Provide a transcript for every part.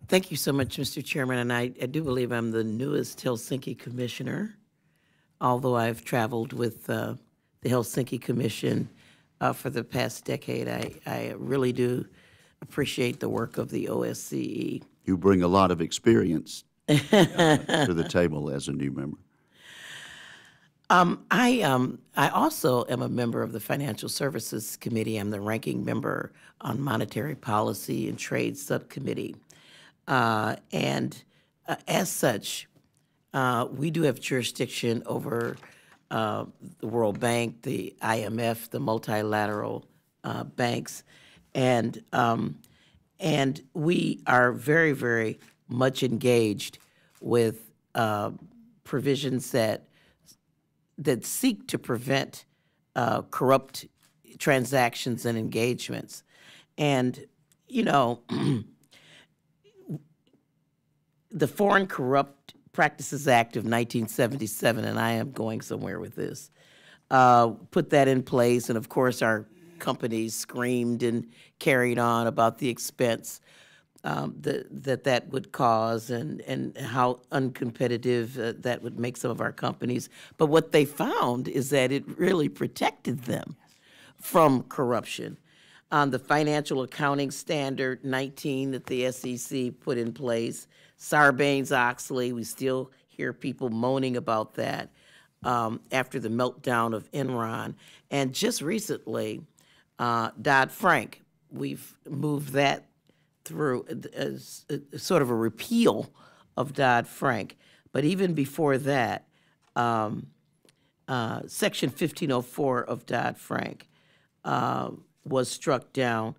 Thank you so much, Mr. Chairman. And I do believe I'm the newest Helsinki Commissioner, although I've traveled with the Helsinki Commission for the past decade. I really do appreciate the work of the OSCE. You bring a lot of experience to the table as a new member. I also am a member of the Financial Services Committee. I'm the ranking member on Monetary Policy and Trade Subcommittee. As such, we do have jurisdiction over the World Bank, the IMF, the multilateral banks, and we are very, very much engaged with provisions that seek to prevent corrupt transactions and engagements. And, you know, the Foreign Corrupt Practices Act of 1977, and I am going somewhere with this, put that in place. And of course, our companies screamed and carried on about the expense that would cause and how uncompetitive that would make some of our companies. But what they found is that it really protected them from corruption. The Financial Accounting Standard 19 that the SEC put in place, Sarbanes-Oxley, we still hear people moaning about that after the meltdown of Enron. And just recently, Dodd-Frank, we've moved that through as sort of a repeal of Dodd-Frank. But even before that, Section 1504 of Dodd-Frank was struck down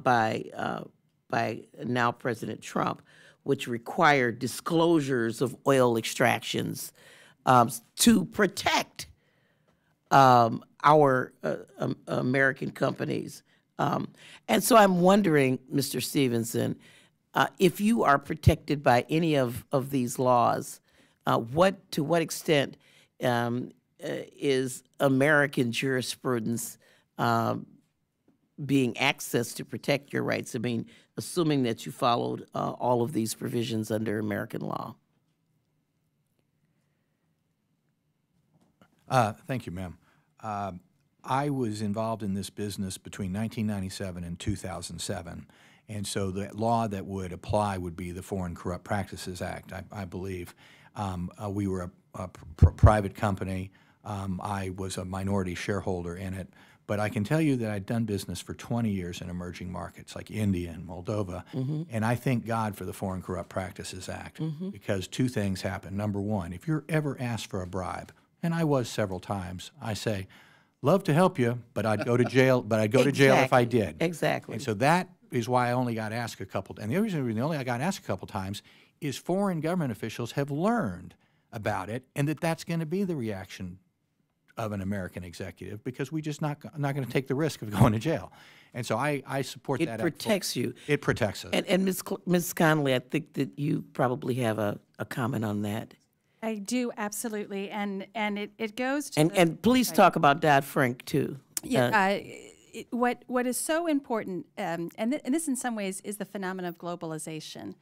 by now President Trump, which required disclosures of oil extractions to protect our American companies. And so I'm wondering, Mr. Stevenson, if you are protected by any of these laws, to what extent is American jurisprudence being accessed to protect your rights? I mean, assuming that you followed all of these provisions under American law. Thank you, ma'am. I was involved in this business between 1997 and 2007, and so the law that would apply would be the Foreign Corrupt Practices Act, I believe. We were a private company. I was a minority shareholder in it, but I can tell you that I'd done business for 20 years in emerging markets like India and Moldova, and I thank God for the Foreign Corrupt Practices Act because two things happen. Number one, if you're ever asked for a bribe, and I was several times, I say, love to help you, but I'd go to jail. But I'd go to jail if I did. Exactly. And so that is why I only got asked a couple. And the other reason I got asked a couple times is foreign government officials have learned about it, and that's going to be the reaction of an American executive because we just not going to take the risk of going to jail. And so I support that. It protects you. It protects us. And Ms. Connolly, I think that you probably have a comment on that. I do, absolutely, and it goes to and please talk about Dodd-Frank too. Yeah, what is so important, and this in some ways is the phenomenon of globalization.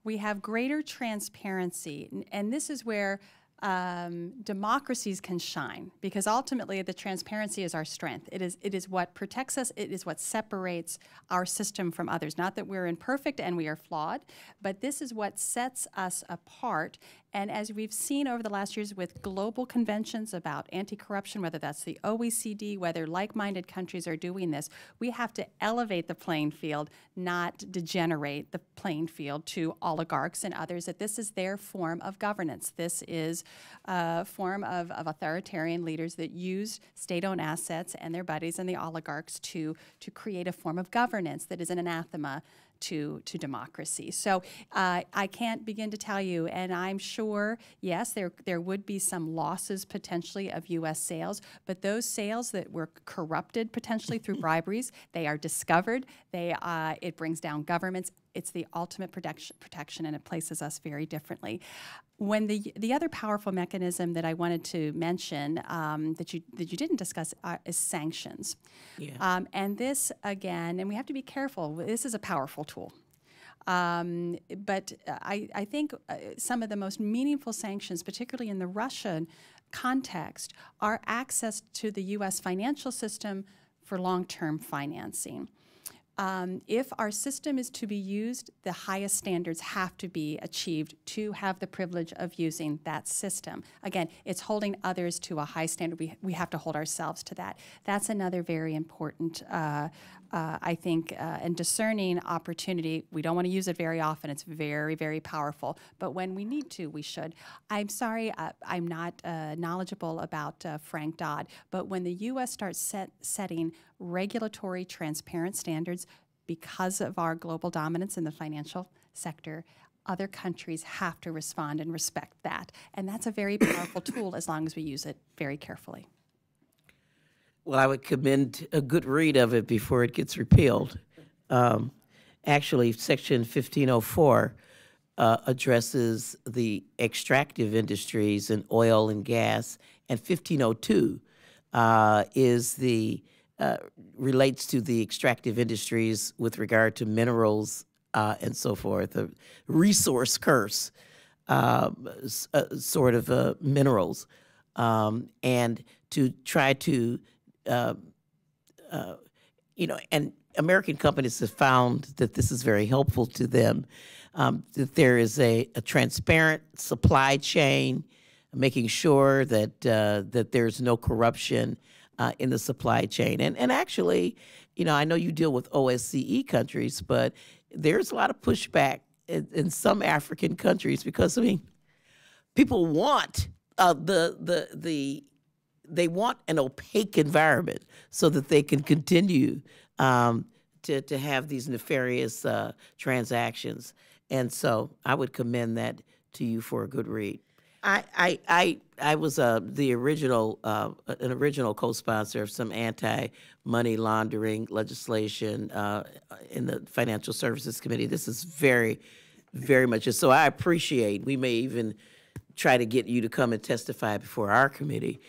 We have greater transparency, and this is where democracies can shine because ultimately the transparency is our strength. It is what protects us. It is what separates our system from others. Not that we're imperfect and we are flawed, but this is what sets us apart. And as we've seen over the last years with global conventions about anti-corruption, whether that's the OECD, whether like-minded countries are doing this, we have to elevate the playing field, not degenerate the playing field to oligarchs and others, that this is their form of governance. This is a form of authoritarian leaders that use state-owned assets and their buddies and the oligarchs to create a form of governance that is an anathema to democracy. So I can't begin to tell you, and I'm sure, yes, there would be some losses potentially of U.S. sales, but those sales that were corrupted potentially through briberies, they are discovered. It brings down governments. It's the ultimate protection, and it places us very differently. When the other powerful mechanism that I wanted to mention that you didn't discuss is sanctions. Yeah. And this, again, and we have to be careful, this is a powerful tool. But I think some of the most meaningful sanctions, particularly in the Russian context, are access to the U.S. financial system for long-term financing. If our system is to be used, the highest standards have to be achieved to have the privilege of using that system. Again, it's holding others to a high standard. We have to hold ourselves to that. That's another very important, I think, and discerning opportunity. We don't want to use it very often. It's very, very powerful. But when we need to, we should. I'm sorry, I'm not knowledgeable about Frank Dodd, but when the U.S. starts setting regulatory transparent standards because of our global dominance in the financial sector, other countries have to respond and respect that. And that's a very powerful tool as long as we use it very carefully. Well, I would commend a good read of it before it gets repealed. Actually, Section 1504 addresses the extractive industries in oil and gas, and 1502 is the relates to the extractive industries with regard to minerals and so forth, a resource curse sort of minerals, and to try to, and American companies have found that this is very helpful to them, that there is a transparent supply chain, making sure that that there's no corruption in the supply chain. And actually, I know you deal with OSCE countries, but there's a lot of pushback in some African countries because, people want they want an opaque environment so that they can continue to have these nefarious transactions. And so I would commend that to you for a good read. I was the original an original co-sponsor of some anti-money laundering legislation in the Financial Services Committee. This is very, very much so. I appreciate. We may even try to get you to come and testify before our committee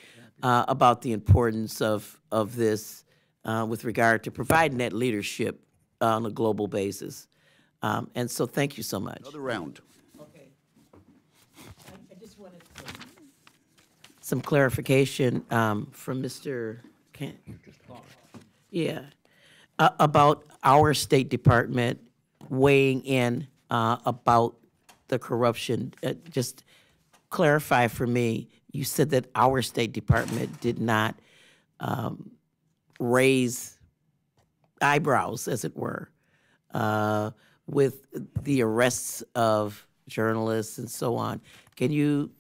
about the importance of this with regard to providing that leadership on a global basis. And so, thank you so much. Another round. Some clarification from Mr. About our State Department weighing in about the corruption. Just clarify for me, you said that our State Department did not raise eyebrows, as it were, with the arrests of journalists and so on. Can you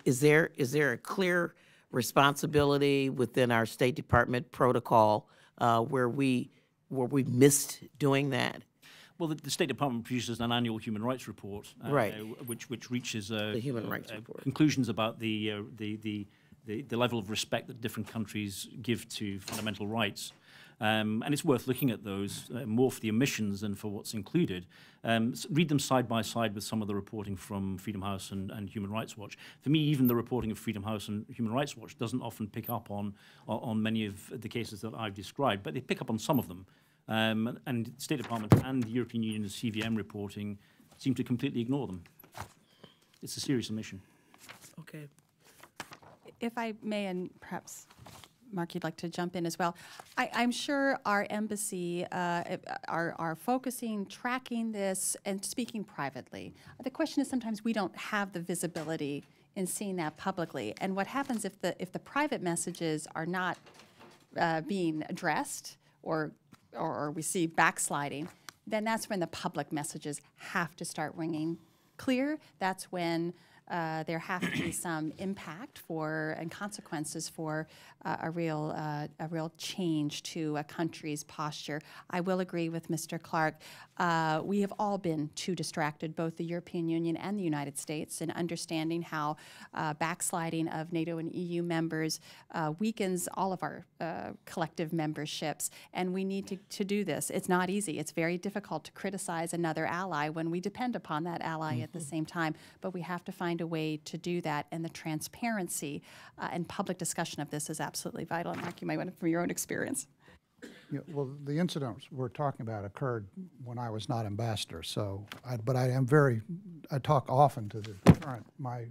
Is there a clear responsibility within our State Department protocol where we missed doing that? Well, the State Department produces an annual human rights report, right, which reaches the human rights report conclusions about the level of respect that different countries give to fundamental rights. And it's worth looking at those more for the omissions than for what's included. Read them side by side with some of the reporting from Freedom House and Human Rights Watch. For me, even the reporting of Freedom House and Human Rights Watch doesn't often pick up on many of the cases that I've described, but they pick up on some of them. And the State Department and the European Union's CVM reporting seem to completely ignore them. It's a serious omission. Okay. If I may, and perhaps Mark, you'd like to jump in as well. I'm sure our embassy are focusing, tracking this, and speaking privately. The question is sometimes we don't have the visibility in seeing that publicly. And what happens if the private messages are not being addressed or we see backsliding, then that's when the public messages have to start ringing clear. That's when there have to be some impact and consequences for a real change to a country's posture. I will agree with Mr. Clark. We have all been too distracted, both the European Union and the United States, in understanding how backsliding of NATO and EU members weakens all of our collective memberships, and we need to do this. It's not easy. It's very difficult to criticize another ally when we depend upon that ally at the same time, but we have to find a way to do that, and the transparency and public discussion of this is absolutely vital. And Mark, you might want to, from your own experience. Yeah, well, the incidents we're talking about occurred when I was not ambassador, so, but I talk often to the current, my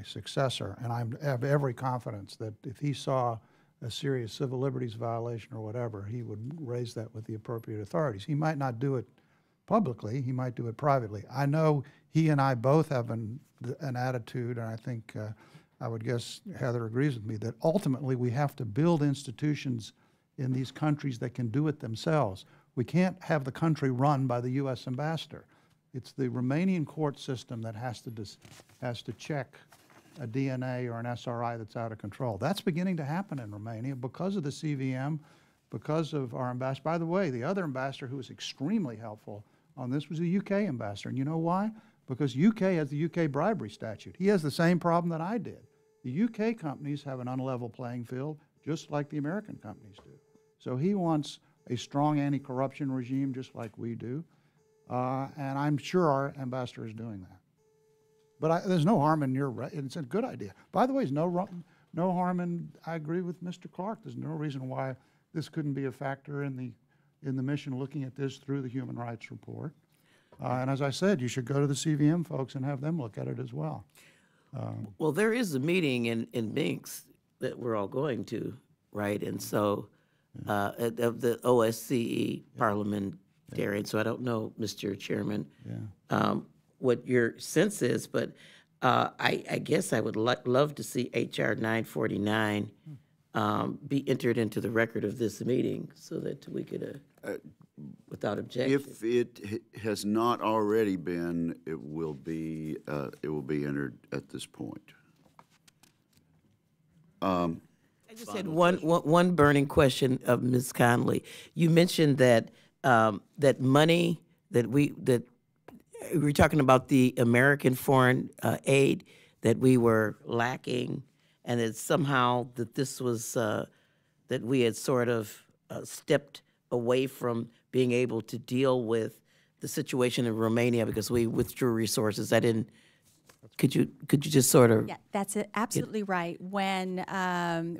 successor, and I have every confidence that if he saw a serious civil liberties violation or whatever, he would raise that with the appropriate authorities. He might not do it publicly, he might do it privately. I know he and I both have an attitude, and I think I would guess Heather agrees with me, that ultimately we have to build institutions in these countries that can do it themselves. We can't have the country run by the U.S. ambassador. It's the Romanian court system that has to check a DNA or an SRI that's out of control. That's beginning to happen in Romania because of the CVM, because of our ambassador. By the way, the other ambassador who was extremely helpful on this was the UK ambassador. And you know why? Because UK has the UK bribery statute. He has the same problem that I did. The UK companies have an unlevel playing field, just like the American companies do. So he wants a strong anti-corruption regime, just like we do. And I'm sure our ambassador is doing that. But there's no harm in it's a good idea. By the way, there's no harm in, I agree with Mr. Clark, there's no reason why this couldn't be a factor in the mission looking at this through the Human Rights Report. And as I said, you should go to the CVM folks and have them look at it as well. Well, there is a meeting in Minsk that we're all going to, right? And so, of the OSCE parliamentarian, so I don't know, Mr. Chairman, what your sense is, but I guess I would love to see H.R. 949 be entered into the record of this meeting so that we could, without objection. If it has not already been, it will be entered at this point. I just had one burning question of Ms. Conley. You mentioned that that money that we were talking about the American foreign aid that we were lacking, and that somehow that this was that we had sort of stepped away from being able to deal with the situation in Romania because we withdrew resources. I didn't. Could you just sort of? Yeah, that's absolutely right. When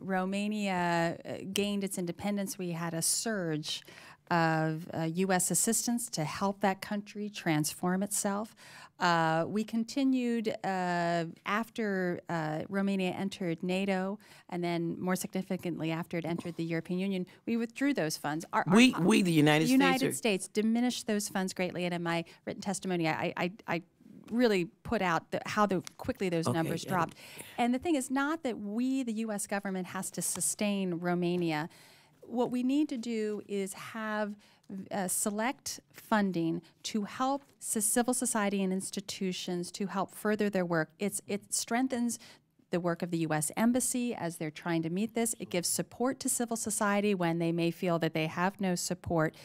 Romania gained its independence, we had a surge of U.S. assistance to help that country transform itself. We continued after Romania entered NATO, and then more significantly after it entered the European Union, we withdrew those funds. We the United States. The United States diminished those funds greatly, and in my written testimony, I really put out how quickly those numbers dropped. And the thing is not that we, the U.S. government, has to sustain Romania. What we need to do is have select funding to help civil society and institutions to help further their work. It strengthens the work of the U.S. Embassy as they're trying to meet this. It gives support to civil society when they may feel that they have no support.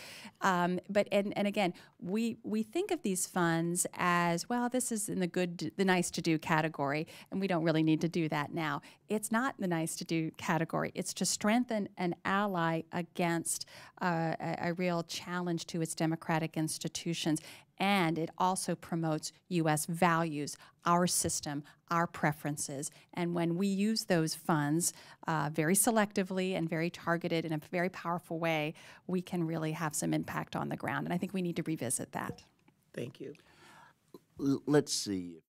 But again, we think of these funds as, well, this is in the nice to do category, and we don't really need to do that now. It's not the nice to do category. It's to strengthen an ally against a real challenge to its democratic institutions. And it also promotes U.S. values, our system, our preferences. And when we use those funds very selectively and very targeted in a very powerful way, we can really have some impact on the ground. And I think we need to revisit that. Thank you. Let's see.